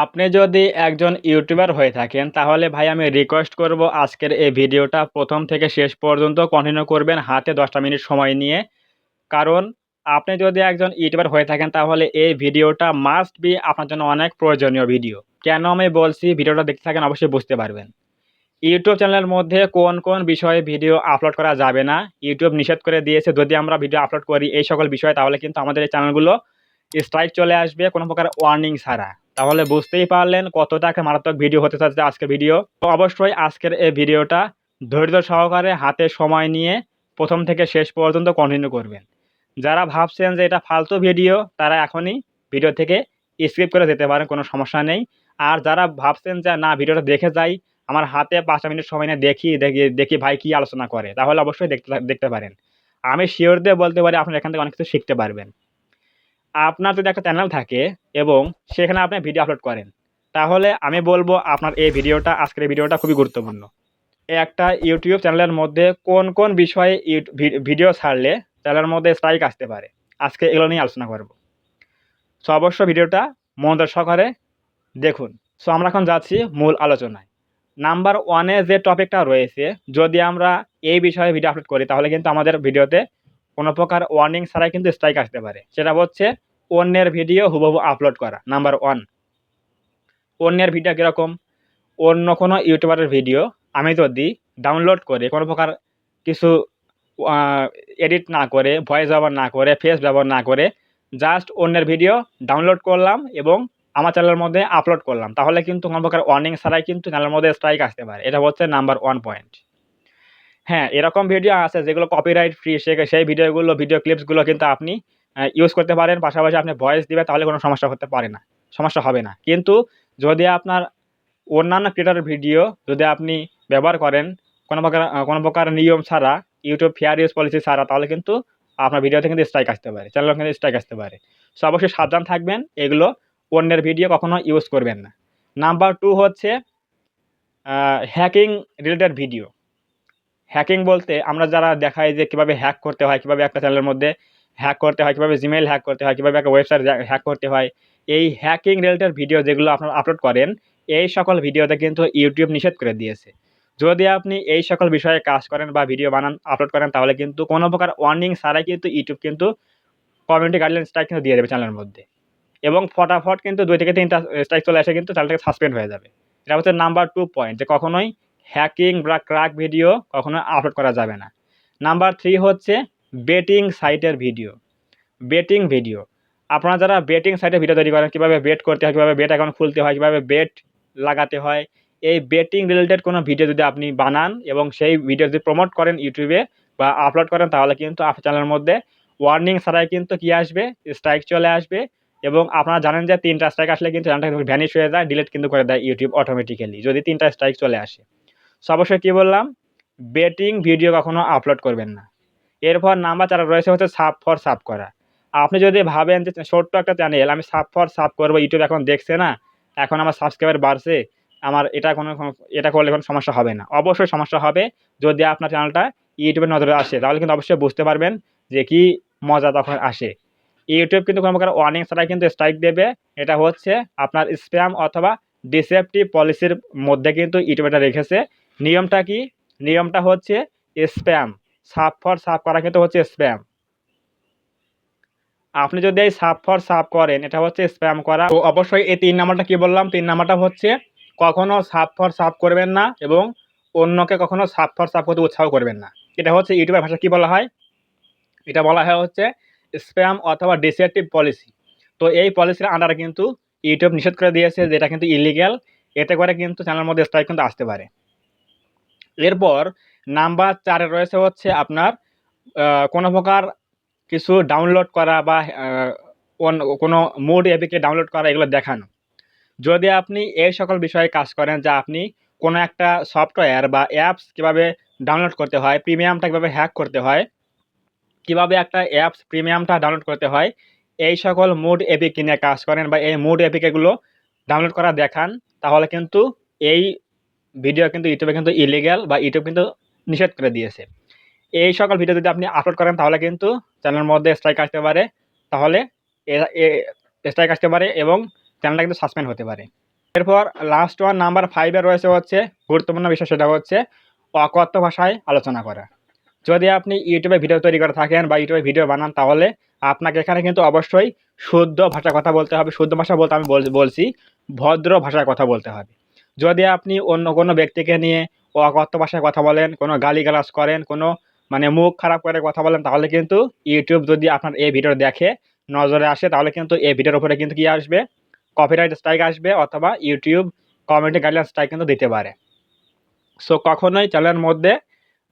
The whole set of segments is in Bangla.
আপনি যদি একজন ইউটিউবার হয়ে থাকেন, তাহলে ভাই আমি রিকোয়েস্ট করব আজকের এই ভিডিওটা ১ম থেকে শেষ পর্যন্ত কন্টিনিউ করবেন হাতে ১০ টা মিনিট সময় নিয়ে। কারণ আপনি যদি একজন ইউটিউবার হয়ে থাকেন, তাহলে এই ভিডিওটা মাস্ট বি আপনার জন্য অনেক প্রয়োজনীয় ভিডিও। কেন আমি বলছি ভিডিওটা দেখতে থাকেন অবশ্যই বুঝতে পারবেন। ইউটিউব চ্যানেলের মধ্যে কোন বিষয়ে ভিডিও আপলোড করা যাবে না, ইউটিউব নিষেধ করে দিয়েছে যদি আমরা ভিডিও আপলোড করি এই সকল বিষয়ে, তাহলে কিন্তু আমাদের এই চ্যানেলগুলো স্ট্রাইক চলে আসবে কোনো প্রকার ওয়ার্নিং ছাড়া। তাহলে বুঝতেই পারলেন কতটা একটা মারাত্মক ভিডিও হতে যাচ্ছে আজকের ভিডিও। তো অবশ্যই আজকের এই ভিডিওটা ধৈর্য সহকারে হাতে সময় নিয়ে প্রথম থেকে শেষ পর্যন্ত কন্টিনিউ করবেন। যারা ভাবছেন যে এটা ফালতু ভিডিও, তারা এখনই ভিডিও থেকে স্কিপ করে যেতে পারেন, কোনো সমস্যা নেই। আর যারা ভাবছেন যে না ভিডিওটা দেখে যাই, আমার হাতে ৫ মিনিট সময় নিয়ে দেখি ভাই কি আলোচনা করে, তাহলে অবশ্যই দেখতে পারেন। আমি শিওর দিয়ে বলতে পারি আপনারা এখান থেকে অনেক কিছু শিখতে পারবেন। আপনার যদি একটা চ্যানেল থাকে এবং সেখানে আপনি ভিডিও আপলোড করেন, তাহলে আমি বলবো আপনার এই ভিডিওটা, আজকের এই ভিডিওটা খুবই গুরুত্বপূর্ণ। একটা ইউটিউব চ্যানেলের মধ্যে কোন বিষয়ে ভিডিও ছাড়লে চ্যানেলের মধ্যে স্ট্রাইক আসতে পারে, আজকে এগুলো নিয়ে আলোচনা করব। সো অবশ্যই ভিডিওটা মনোযোগ সহকারে দেখুন। সো আমরা এখন যাচ্ছি মূল আলোচনায়। নাম্বার 1 এ যে টপিকটা রয়েছে, যদি আমরা এই বিষয়ে ভিডিও আপলোড করি, তাহলে কিন্তু আমাদের ভিডিওতে কোনো প্রকার ওয়ার্নিং ছাড়াই কিন্তু স্ট্রাইক আসতে পারে। সেটা হচ্ছে অন্যের ভিডিও হুবহু আপলোড করা। নাম্বার 1, অন্যের ভিডিও কীরকম? অন্য কোনো ইউটিউবারের ভিডিও আমি যদি ডাউনলোড করে কোনো প্রকার কিছু আ এডিট না করে, ভয়েস ব্যবহার না করে, ফেস ব্যবহার না করে জাস্ট অন্যের ভিডিও ডাউনলোড করলাম এবং আমার চ্যানেলের মধ্যে আপলোড করলাম, তাহলে কিন্তু কোনো প্রকার ওয়ার্নিং ছাড়াই কিন্তু চ্যানেলের মধ্যে স্ট্রাইক আসতে পারে। এটা হচ্ছে নাম্বার 1 পয়েন্ট। হ্যাঁ, এরকম ভিডিও আছে যেগুলো কপিরাইট ফ্রি, সেই ভিডিওগুলো, ভিডিও ক্লিপসগুলো কিন্তু আপনি ইউজ করতে পারেন। পাশাপাশি আপনি ভয়েস দিবেন, তাহলে কোনো সমস্যা হতে পারে না, সমস্যা হবে না। কিন্তু যদি আপনার অন্যান্য ক্রিয়েটরের ভিডিও যদি আপনি ব্যবহার করেন কোনো প্রকার নিয়ম ছাড়া, ইউটিউব ফেয়ার ইউজ পলিসি ছাড়া, তাহলে কিন্তু আপনার ভিডিওতে কিন্তু স্ট্রাইক আসতে পারে, চ্যানেলেও কিন্তু স্ট্রাইক আসতে পারে। সো অবশ্যই সাবধান থাকবেন, এগুলো অন্যের ভিডিও কখনো ইউজ করবেন না। নাম্বার 2 হচ্ছে হ্যাকিং রিলেটেড ভিডিও। হ্যাকিং বলতে আমরা যারা দেখাই যে কীভাবে হ্যাক করতে হয়, কীভাবে একটা চ্যানেলের মধ্যে হ্যাক করতে হয়, কীভাবে জিমেইল হ্যাক করতে হয়, কীভাবে একটা ওয়েবসাইট হ্যাক করতে হয়। এই হ্যাকিং রিলেটেড ভিডিও যেগুলো আপনারা আপলোড করেন, এই সকল ভিডিওতে কিন্তু ইউটিউব নিষেধ করে দিয়েছে। যদি আপনি এই সকল বিষয়ে কাজ করেন বা ভিডিও বানান, আপলোড করেন, তাহলে কিন্তু কোনো প্রকার ওয়ার্নিং ছাড়াই কিন্তু ইউটিউব কিন্তু কমিউনিটি গাইডলাইন স্ট্রাইক কিন্তু দিয়ে দেবে চ্যানেলের মধ্যে। এবং ফটাফট কিন্তু ২ থেকে ৩ টা স্ট্রাইক চলে আসে, কিন্তু চ্যানেলটাকে সাসপেন্ড হয়ে যাবে। এটা হচ্ছে নাম্বার 2 পয়েন্ট, যে কখনোই হ্যাকিং বা ক্র্যাক ভিডিও কখনো আপলোড করা যাবে না। নাম্বার 3 হচ্ছে বেটিং সাইটের ভিডিও। Betting video. আপনারা যারা বেটিং সাইটে ভিডিও তৈরি করেন, কীভাবে বেট করতে হয়, কীভাবে বেট অ্যাকাউন্ট খুলতে হয়, কীভাবে বেট লাগাতে হয়, এই বেটিং রিলেটেড কোনো ভিডিও যদি আপনি বানান এবং সেই ভিডিও যদি প্রমোট করেন ইউটিউবে বা আপলোড করেন, তাহলে কিন্তু আপনার চ্যানেলের মধ্যে ওয়ার্নিং ছাড়াই কিন্তু কি আসবে, স্ট্রাইক চলে আসবে। এবং আপনারা জানেন যে ৩ টা স্ট্রাইক আসলে কিন্তু চ্যানেলটা কিন্তু ভ্যানিশ হয়ে যায়, ডিলিট কিন্তু করে দেয় ইউটিউব অটোমেটিক্যালি, যদি ৩ টা স্ট্রাইক চলে আসে। সো অবশ্যই কী বললাম, বেটিং ভিডিও কখনো আপলোড করবেন না। এরপর নাম্বার 4 রয়েছে হচ্ছে সাব ফর সাব করা। আপনি যদি ভাবেন যে ছোট্ট একটা চ্যানেল, আমি সাব ফর সাব করবো, ইউটিউব এখন দেখছে না, এখন আমার সাবস্ক্রাইবার বাড়ছে, আমার এটা করলে কোনো সমস্যা হবে না। অবশ্যই সমস্যা হবে। যদি আপনার চ্যানেলটা ইউটিউবের নজরে আসে, তাহলে কিন্তু অবশ্যই বুঝতে পারবেন যে কি মজা তখন আসে। ইউটিউব কিন্তু কোনো প্রকার ওয়ার্নিং ছাড়াই কিন্তু স্ট্রাইক দেবে। এটা হচ্ছে আপনার স্প্যাম অথবা ডিসেপটিভ পলিসির মধ্যে কিন্তু ইউটিউব এটা রেখেছে। নিয়মটা কি? নিয়মটা হচ্ছে স্প্যাম। সাব ফর সাব করা কিন্তু হচ্ছে স্প্যাম। আপনি যদি এই সাব ফর সাব করেন, এটা হচ্ছে স্প্যাম করা। তো অবশ্যই এই ৩ নাম্বারটা কি বললাম? ৩ নাম্বারটা হচ্ছে কখনো সাব ফর সাব করবেন না এবং অন্যকে কখনো সাব ফর সাব করতে উৎসাহ করবেন না। এটা হচ্ছে ইউটিউবের ভাষায় কি বলা হয়? এটা বলা হয় হচ্ছে স্প্যাম অথবা ডিসেপটিভ পলিসি। তো এই পলিসির আন্ডারে কিন্তু ইউটিউব নিষেধ করে দিয়েছে যে এটা কিন্তু ইলিগ্যাল। এতে করে কিন্তু চ্যানেলের মধ্যে স্ট্রাইক কিন্তু আসতে পারে। এরপর নাম্বার ৪ এ রয়েছে হচ্ছে আপনার কোনো প্রকার কিছু ডাউনলোড করা বা কোনো মুড এপিকে ডাউনলোড করা, এগুলো দেখানো। যদি আপনি এই সকল বিষয়ে কাজ করেন, যে আপনি কোনো একটা সফটওয়্যার বা অ্যাপস কীভাবে ডাউনলোড করতে হয়, প্রিমিয়ামটা কীভাবে হ্যাক করতে হয়, কীভাবে একটা অ্যাপস প্রিমিয়ামটা ডাউনলোড করতে হয়, এই সকল মুড এপিক নিয়ে কাজ করেন বা এই মুড এপিকগুলো ডাউনলোড করা দেখান, তাহলে কিন্তু এই ভিডিও কিন্তু ইউটিউবে কিন্তু ইলিগ্যাল বা ইউটিউব কিন্তু নিষেধ করে দিয়েছে। এই সকল ভিডিও যদি আপনি আপলোড করেন, তাহলে কিন্তু চ্যানেলের মধ্যে স্ট্রাইক আসতে পারে। তাহলে এ এ স্ট্রাইক আসতে পারে এবং চ্যানেলটা কিন্তু সাসপেন্ড হতে পারে। এরপর লাস্ট ওয়ান নাম্বার 5 এ রয়েছে হচ্ছে গুরুত্বপূর্ণ বিষয়, সেটা হচ্ছে অকথ্য ভাষায় আলোচনা করা। যদি আপনি ইউটিউবে ভিডিও তৈরি করে থাকেন বা ইউটিউবে ভিডিও বানান, তাহলে আপনাকে এখানে কিন্তু অবশ্যই শুদ্ধ ভাষায় কথা বলতে হবে। শুদ্ধ ভাষা বলতে আমি বলছি ভদ্র ভাষায় কথা বলতে হবে। যদি আপনি অন্য কোনো ব্যক্তিকে নিয়ে অকথ্য ভাষায় কথা বলেন, কোনো গালিগালাজ করেন, কোনো মানে মুখ খারাপ করে কথা বলেন, তাহলে কিন্তু ইউটিউব যদি আপনার এই ভিডিও দেখে নজরে আসে, তাহলে কিন্তু এই ভিডিওর উপরে কিন্তু কি আসবে, কপিরাইট স্ট্রাইক আসবে, অথবা ইউটিউব কমিউনিটি গাইডলাইন স্ট্রাইক কিন্তু দিতে পারে। সো কখনোই চ্যানেলের মধ্যে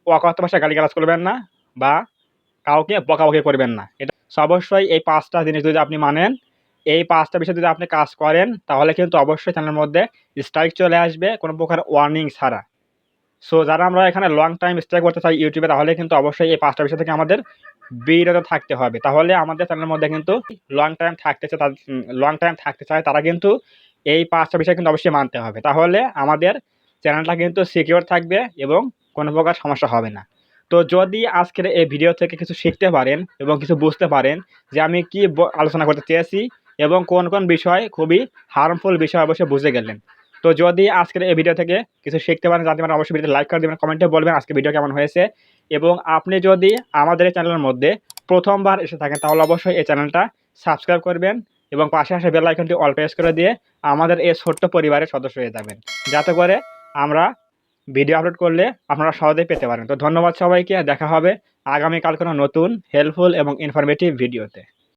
অকথ্য ভাষায় গালিগালাজ করবেন না বা কাউকে বকাবকি করবেন না। এটা অবশ্যই এই 5টা জিনিস যদি আপনি মানেন, এই 5টা বিষয় যদি আপনি কাজ করেন, তাহলে কিন্তু অবশ্যই চ্যানেলের মধ্যে স্ট্রাইক চলে আসবে কোনো প্রকার ওয়ার্নিং ছাড়া। সো যারা আমরা এখানে লং টাইম স্টে করতে চাই ইউটিউবে, তাহলে কিন্তু অবশ্যই এই 5টা বিষয় থেকে আমাদের বিরত থাকতে হবে। তাহলে আমাদের চ্যানেলের মধ্যে কিন্তু লং টাইম থাকতে চায় তারা কিন্তু এই 5টা বিষয় কিন্তু অবশ্যই মানতে হবে। তাহলে আমাদের চ্যানেলটা কিন্তু সিকিউর থাকবে এবং কোনো প্রকার সমস্যা হবে না। তো যদি আজকের এই ভিডিও থেকে কিছু শিখতে পারেন এবং কিছু বুঝতে পারেন যে আমি কি আলোচনা করতে চেয়েছি এবং কোন কোন বিষয় খুবই হার্মফুল বিষয়, অবশ্যই বুঝে গেলেন। তো যদি আজকের এই ভিডিও থেকে কিছু শিখতে পারেন, জানতে পারেন, অবশ্যই ভিডিওতে লাইক করে দেবেন, কমেন্টে বলবেন আজকে ভিডিও কেমন হয়েছে। এবং আপনি যদি আমাদের এই চ্যানেলের মধ্যে প্রথমবার এসে থাকেন, তাহলে অবশ্যই এই চ্যানেলটা সাবস্ক্রাইব করবেন এবং পাশে আসা বেল আইকনটি অল প্রেস করে দিয়ে আমাদের এই ছোট্ট পরিবারের সদস্য হয়ে যাবেন, যাতে করে আমরা ভিডিও আপলোড করলে আপনারা সহজেই পেতে পারেন। তো ধন্যবাদ সবাইকে, দেখা হবে আগামীকাল কোনো নতুন হেল্পফুল এবং ইনফরমেটিভ ভিডিওতে।